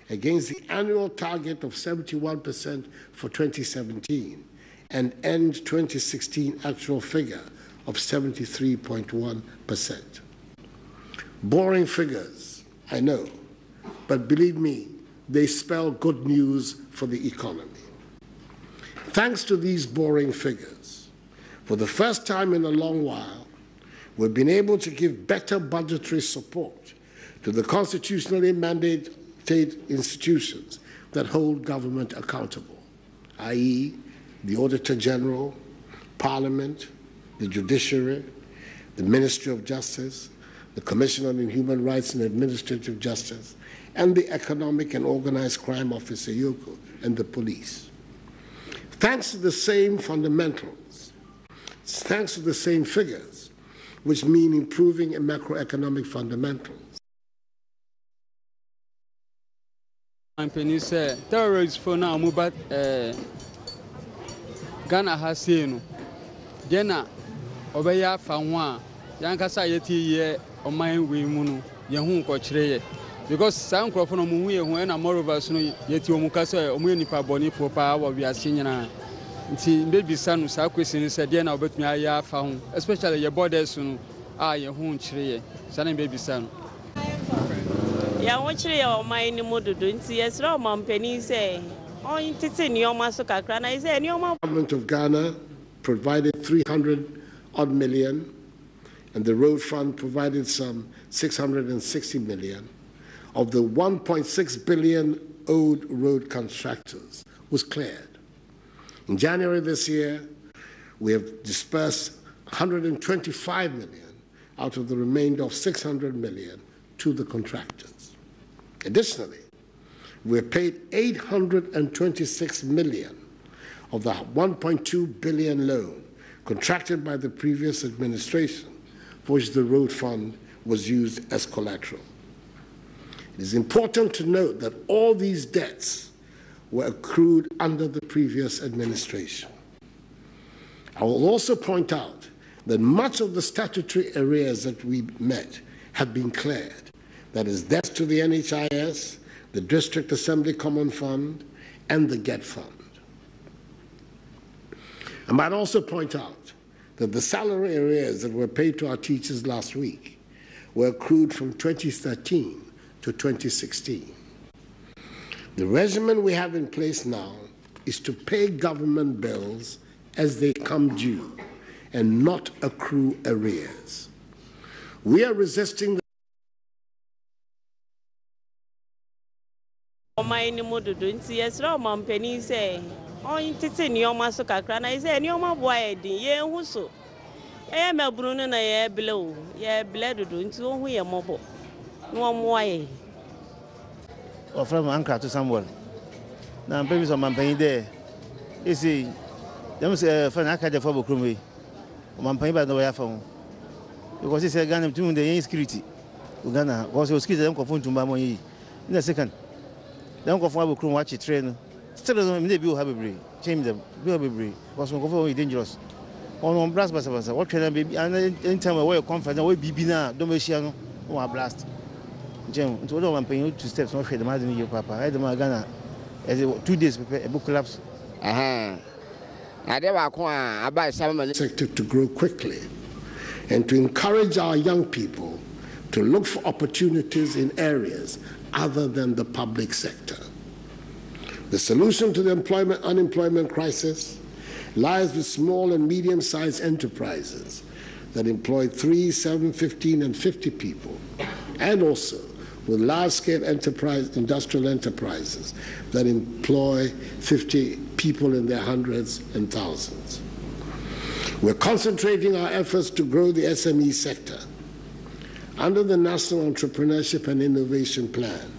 against the annual target of 71% for 2017 and end 2016 actual figure of 73.1%. Boring figures, I know, but believe me, they spell good news for the economy. Thanks to these boring figures, for the first time in a long while, we've been able to give better budgetary support to the constitutionally mandated institutions that hold government accountable, i.e., the Auditor General, Parliament, the Judiciary, the Ministry of Justice, the Commission on Human Rights and Administrative Justice, and the Economic and Organized Crime Office, EOCO, and the police. Thanks to the same fundamentals, thanks to the same figures, which mean improving macroeconomic fundamentals. Terrorists for now, but Ghana has seen Jena Obeya Fanwa, Yankasa Yeti, or my Wimunu, Yahoo Cochre, because some Crophone when a more of us know Yeti Omukasa, Omunipa Boni for power, we are senior. Baby son, Saquis said, Jena, but me I found, especially your borders soon. Yahoo Tree, son baby son. Watching your mind doing yes, Roman Penny say, oh, it's in your massacre, and I say, your government of Ghana provided 300 odd million, and the road fund provided some 660 million. Of the 1.6 billion owed road contractors was cleared. In January this year, we have dispersed 125 million out of the remainder of 600 million to the contractors. Additionally, we have paid 826 million of the 1.2 billion loan contracted by the previous administration, for which the road fund was used as collateral. It is important to note that all these debts were accrued under the previous administration. I will also point out that much of the statutory arrears that we met have been cleared. That is, debts to the NHIS, the District Assembly Common Fund, and the GET Fund. I might also point out that the salary arrears that were paid to our teachers last week were accrued from 2013 to 2016. The regimen we have in place now is to pay government bills as they come due and not accrue arrears. We are resisting the my doing yes, Roman Penny say, oh, it's in your massacre, and I say, your my boy, yeah, who so? I am a Bruno and I below, yeah, bled doing so, we are mobile. No more. Or from Anchor to someone. Now, babies on my pain there. You see, there was a fan I had a phone crummy. My pain by the way I found. Because he said, Ghana to the insecurity. Uganda was your skills and conform to my money. In a second. Then go for a crew watch it train. Still doesn't mean they will have a break. Change them, will be break. Because we go dangerous. On blast bus, what can I be? And anytime I wear confident, we be now, don't be sure no blast. Jim, it's all I'm paying you 2 steps, not the man in your papa. I don't Ghana as 2 days prepare a book collapse. I never buy some sector to grow quickly and to encourage our young people to look for opportunities in areas other than the public sector. The solution to the unemployment crisis lies with small and medium-sized enterprises that employ 3, 7, 15, and 50 people, and also with large-scale industrial enterprises that employ 50 people in their hundreds and thousands. We're concentrating our efforts to grow the SME sector. Under the National Entrepreneurship and Innovation Plan,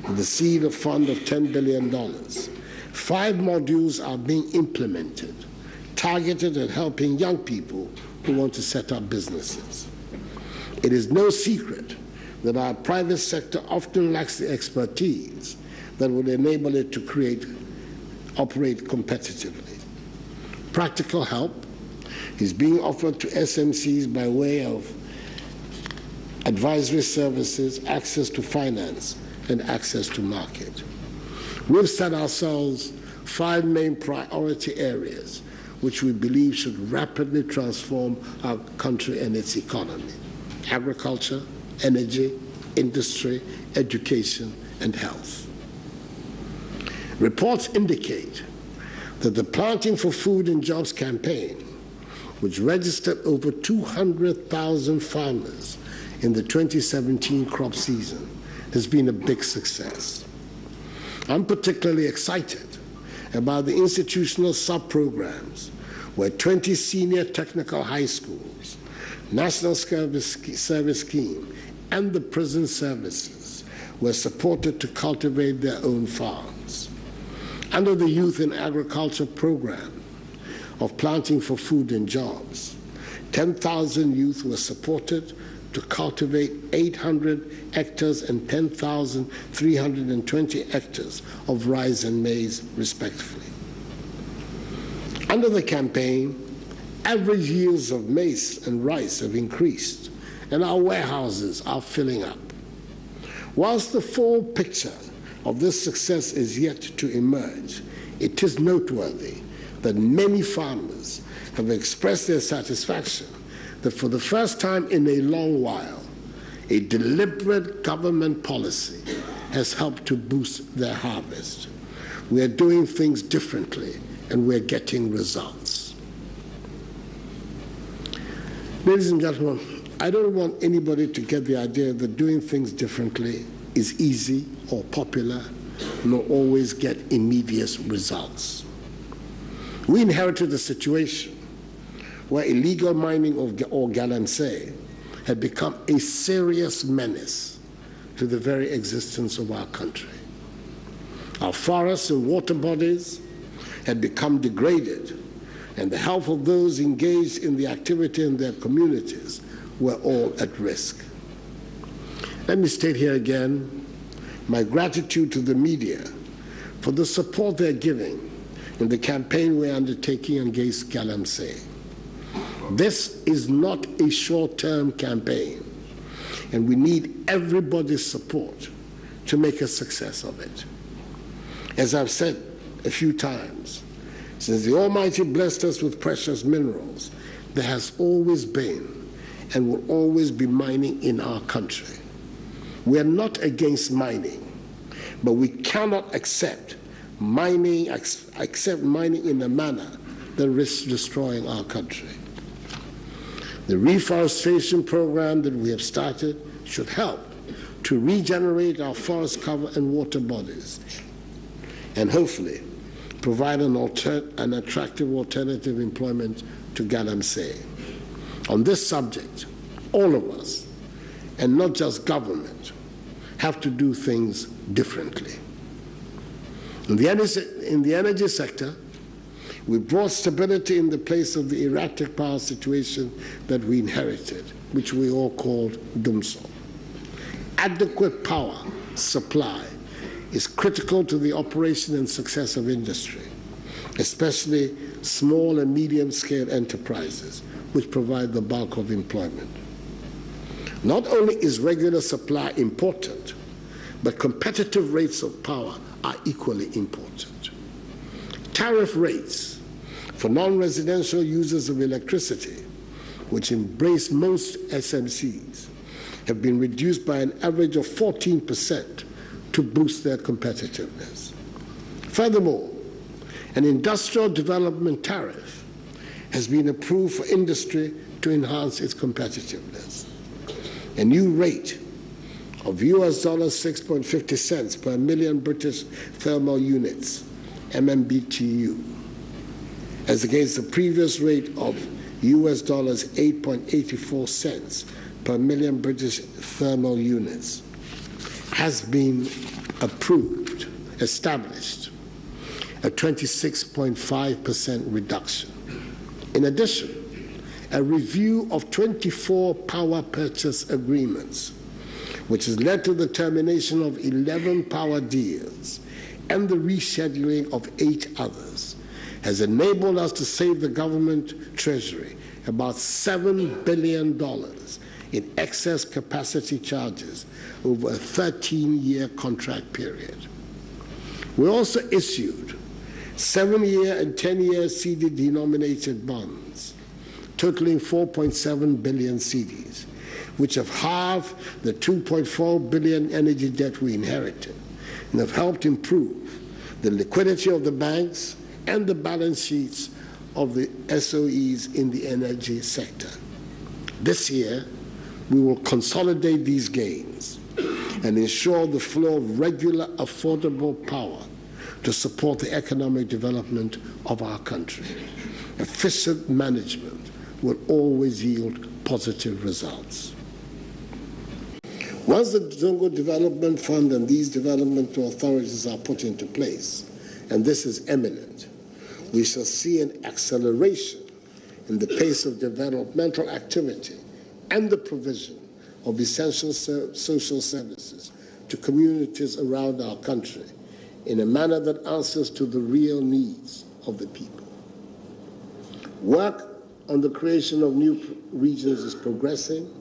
with the seed of fund of $10 billion, 5 modules are being implemented, targeted at helping young people who want to set up businesses. It is no secret that our private sector often lacks the expertise that would enable it to operate competitively. Practical help is being offered to SMCs by way of advisory services, access to finance, and access to market. We've set ourselves 5 main priority areas which we believe should rapidly transform our country and its economy: agriculture, energy, industry, education, and health. Reports indicate that the Planting for Food and Jobs campaign, which registered over 200,000 farmers in the 2017 crop season, has been a big success. I'm particularly excited about the institutional sub-programs where 20 senior technical high schools, National Service Scheme, and the prison services were supported to cultivate their own farms. Under the Youth in Agriculture program of Planting for Food and Jobs, 10,000 youth were supported to cultivate 800 hectares and 10,320 hectares of rice and maize, respectively. Under the campaign, average yields of maize and rice have increased, and our warehouses are filling up. Whilst the full picture of this success is yet to emerge, it is noteworthy that many farmers have expressed their satisfaction that for the first time in a long while, a deliberate government policy has helped to boost their harvest. We are doing things differently, and we're getting results. Ladies and gentlemen, I don't want anybody to get the idea that doing things differently is easy or popular, nor always get immediate results. We inherited a situation where illegal mining or galamsey had become a serious menace to the very existence of our country. Our forests and water bodies had become degraded, and the health of those engaged in the activity in their communities were all at risk. Let me state here again my gratitude to the media for the support they're giving in the campaign we're undertaking against galamsey. This is not a short-term campaign, and we need everybody's support to make a success of it. As I've said a few times, since the Almighty blessed us with precious minerals, there has always been and will always be mining in our country. We are not against mining, but we cannot accept mining in a manner that risks destroying our country. The reforestation program that we have started should help to regenerate our forest cover and water bodies, and hopefully provide an attractive alternative employment to galamsey. On this subject, all of us, and not just government, have to do things differently. In the energy sector, we brought stability in the place of the erratic power situation that we inherited, which we all called Dumso. Adequate power supply is critical to the operation and success of industry, especially small and medium-scale enterprises, which provide the bulk of employment. Not only is regular supply important, but competitive rates of power are equally important. Tariff rates for non-residential users of electricity, which embrace most SMCs, have been reduced by an average of 14% to boost their competitiveness. Furthermore, an industrial development tariff has been approved for industry to enhance its competitiveness. A new rate of US $6.50 cents per million British thermal units, MMBTU, as against the previous rate of US $8.84 cents per million British thermal units, has been approved, established, a 26.5% reduction. In addition, a review of 24 power purchase agreements, which has led to the termination of 11 power deals and the rescheduling of 8 others, has enabled us to save the government treasury about $7 billion in excess capacity charges over a 13-year contract period. We also issued 7-year and 10-year CD-denominated bonds, totaling 4.7 billion CDs, which have halved the 2.4 billion energy debt we inherited and have helped improve the liquidity of the banks and the balance sheets of the SOEs in the energy sector. This year, we will consolidate these gains and ensure the flow of regular, affordable power to support the economic development of our country. Efficient management will always yield positive results. Once the Zongo Development Fund and these developmental authorities are put into place, and this is imminent, we shall see an acceleration in the pace of developmental activity and the provision of essential social services to communities around our country in a manner that answers to the real needs of the people. Work on the creation of new regions is progressing,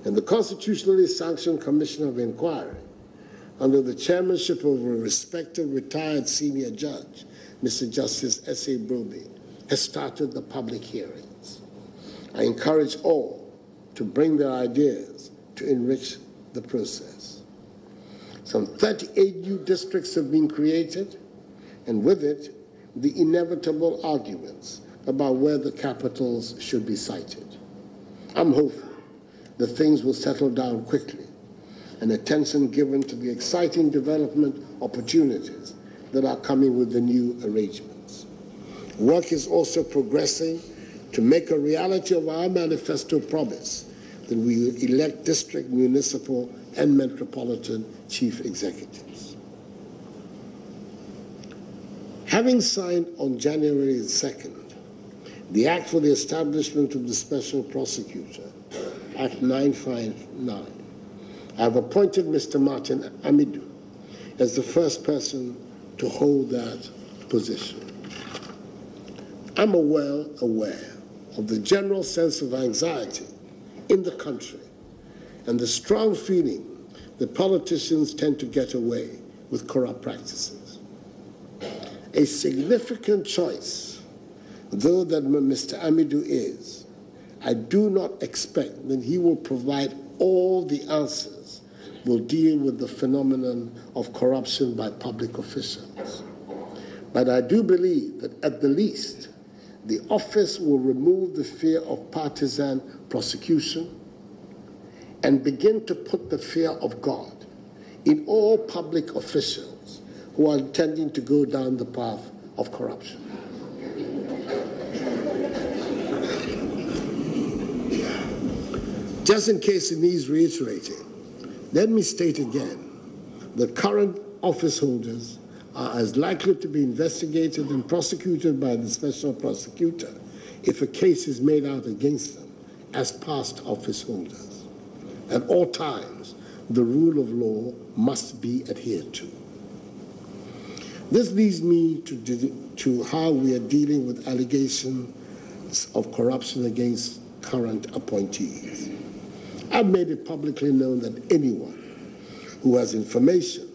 and the constitutionally sanctioned Commission of Inquiry, under the chairmanship of a respected retired senior judge, Mr. Justice S.A. Broby, has started the public hearings. I encourage all to bring their ideas to enrich the process. Some 38 new districts have been created, and with it, the inevitable arguments about where the capitals should be sited. I'm hopeful that things will settle down quickly and attention given to the exciting development opportunities that are coming with the new arrangements. Work is also progressing to make a reality of our manifesto promise that we will elect district, municipal, and metropolitan chief executives. Having signed on January 2nd the Act for the Establishment of the Special Prosecutor, Act 959, I have appointed Mr. Martin Amidou as the first person to hold that position. I'm well aware of the general sense of anxiety in the country and the strong feeling that politicians tend to get away with corrupt practices. A significant choice, though that Mr. Amidou is, I do not expect that he will provide all the answers, will deal with the phenomenon of corruption by public officials. But I do believe that at the least, the office will remove the fear of partisan prosecution and begin to put the fear of God in all public officials who are intending to go down the path of corruption. Just in case it needs reiterating, let me state again, the current office holders are as likely to be investigated and prosecuted by the special prosecutor if a case is made out against them as past office holders. At all times, the rule of law must be adhered to. This leads me to how we are dealing with allegations of corruption against current appointees. I've made it publicly known that anyone who has information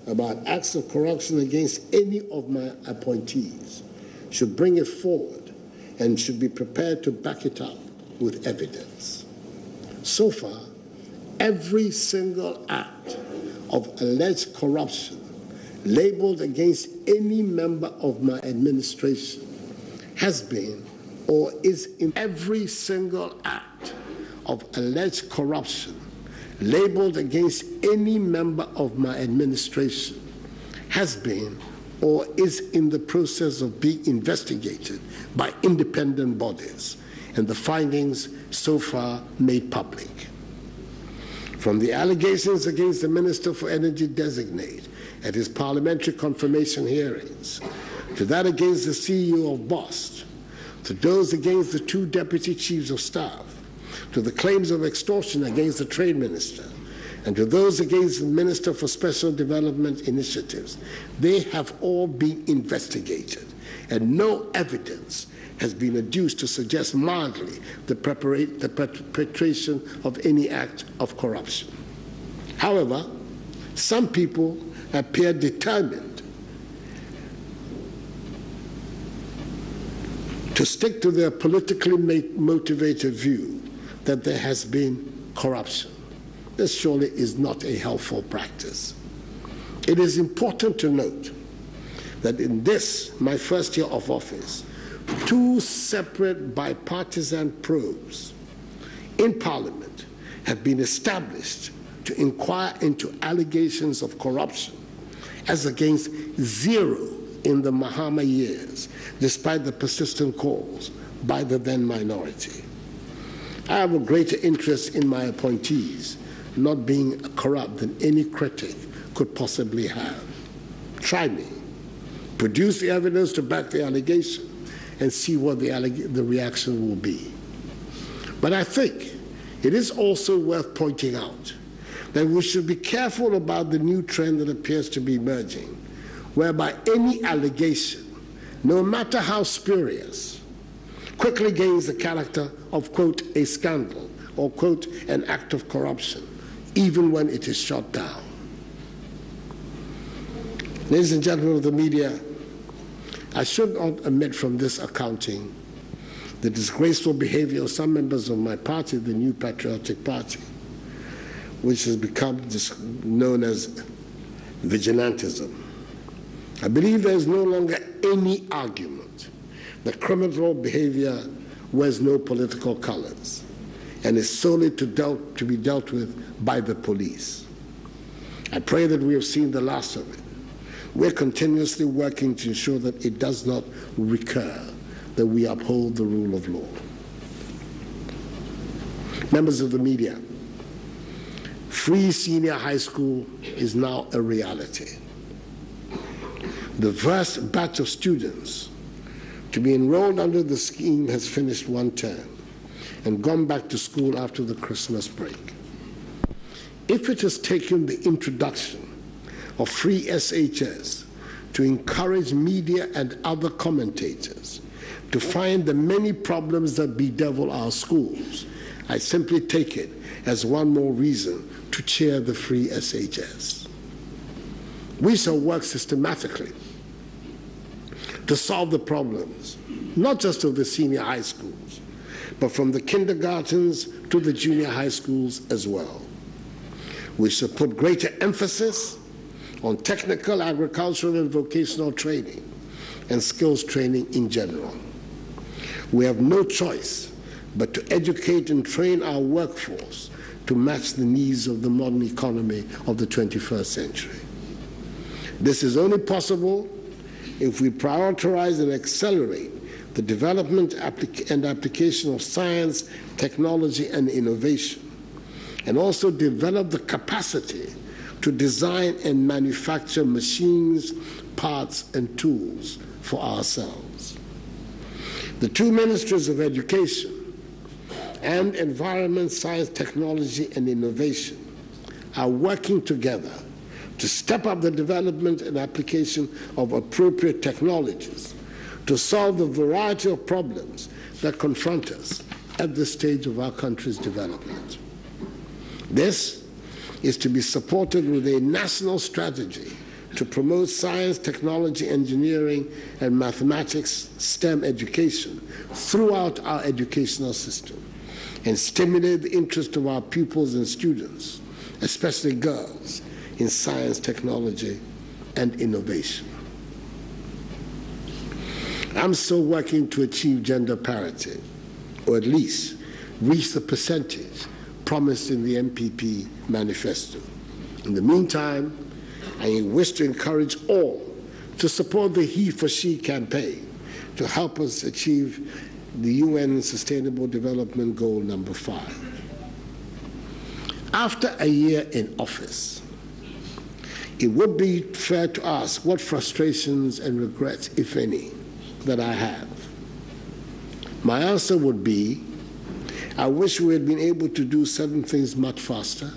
about acts of corruption against any of my appointees should bring it forward and should be prepared to back it up with evidence. So far, every single act of alleged corruption labeled against any member of my administration has been or is in every single act of alleged corruption labeled against any member of my administration has been or is in the process of being investigated by independent bodies, and the findings so far made public. From the allegations against the Minister for Energy designate at his parliamentary confirmation hearings, to that against the CEO of BOST, to those against the 2 deputy chiefs of staff, to the claims of extortion against the Trade Minister, and to those against the Minister for Special Development Initiatives, they have all been investigated, and no evidence has been adduced to suggest mildly the perpetration of any act of corruption. However, some people appear determined to stick to their politically motivated view that there has been corruption. This surely is not a helpful practice. It is important to note that in this, my first year of office, 2 separate bipartisan probes in Parliament have been established to inquire into allegations of corruption, as against 0 in the Mahama years, despite the persistent calls by the then minority. I have a greater interest in my appointees not being corrupt than any critic could possibly have. Try me. Produce the evidence to back the allegation and see what the reaction will be. But I think it is also worth pointing out that we should be careful about the new trend that appears to be emerging, whereby any allegation, no matter how spurious, quickly gains the character of, quote, a scandal or, quote, an act of corruption, even when it is shot down. Ladies and gentlemen of the media, I should not omit from this accounting the disgraceful behavior of some members of my party, the New Patriotic Party, which has become known as vigilantism. I believe there is no longer any argument that criminal behavior wears no political colors and is solely to be dealt with by the police. I pray that we have seen the last of it. We're continuously working to ensure that it does not recur, that we uphold the rule of law. Members of the media, free senior high school is now a reality. The first batch of students to be enrolled under the scheme has finished 1 term and gone back to school after the Christmas break. If it has taken the introduction of free SHS to encourage media and other commentators to find the many problems that bedevil our schools, I simply take it as one more reason to cheer the free SHS. We shall work systematically to solve the problems, not just of the senior high schools, but from the kindergartens to the junior high schools as well. We should put greater emphasis on technical, agricultural, and vocational training and skills training in general. We have no choice but to educate and train our workforce to match the needs of the modern economy of the 21st century. This is only possible if we prioritize and accelerate the development and application of science, technology, and innovation, and also develop the capacity to design and manufacture machines, parts, and tools for ourselves. The 2 ministries of education and environment, science, technology, and innovation are working together to step up the development and application of appropriate technologies to solve the variety of problems that confront us at this stage of our country's development. This is to be supported with a national strategy to promote science, technology, engineering, and mathematics STEM education throughout our educational system and stimulate the interest of our pupils and students, especially girls, in science, technology, and innovation. I'm still working to achieve gender parity, or at least reach the percentage promised in the MPP manifesto. In the meantime, I wish to encourage all to support the He for She campaign to help us achieve the UN Sustainable Development Goal number 5. After a year in office, it would be fair to ask what frustrations and regrets, if any, that I have. My answer would be, I wish we had been able to do certain things much faster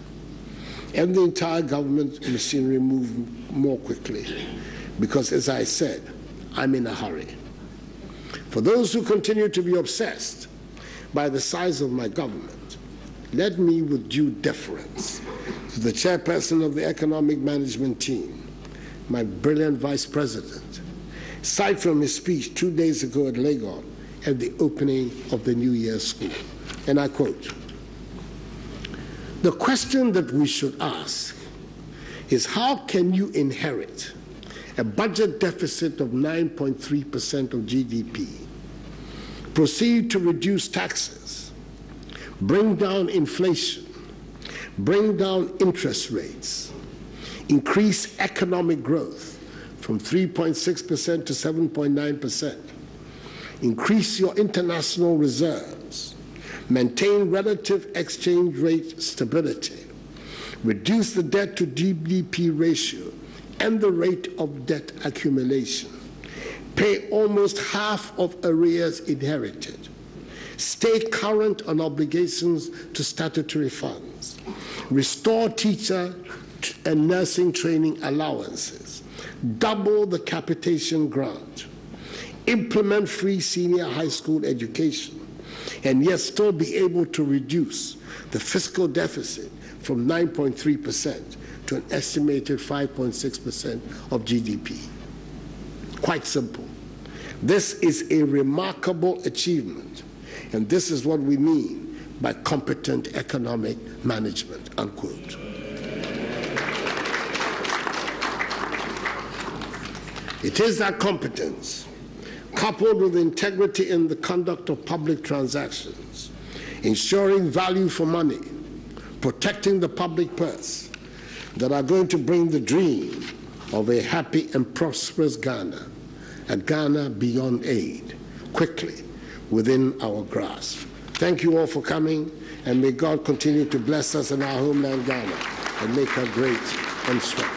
and the entire government machinery move more quickly, because as I said, I'm in a hurry. For those who continue to be obsessed by the size of my government, let me, with due deference to the chairperson of the economic management team, my brilliant vice president, cite from his speech 2 days ago at Lagos at the opening of the New Year's school. And I quote, "The question that we should ask is how can you inherit a budget deficit of 9.3% of GDP, proceed to reduce taxes, bring down inflation, bring down interest rates, increase economic growth from 3.6% to 7.9%, increase your international reserves, maintain relative exchange rate stability, reduce the debt to GDP ratio and the rate of debt accumulation, pay almost half of arrears inherited, stay current on obligations to statutory funds, restore teacher and nursing training allowances, double the capitation grant, implement free senior high school education, and yet still be able to reduce the fiscal deficit from 9.3% to an estimated 5.6% of GDP. Quite simple. This is a remarkable achievement, and this is what we mean by competent economic management," unquote. It is that competence, coupled with integrity in the conduct of public transactions, ensuring value for money, protecting the public purse, that are going to bring the dream of a happy and prosperous Ghana, a Ghana beyond aid, quickly within our grasp. Thank you all for coming, and may God continue to bless us in our homeland Ghana and make her great and strong.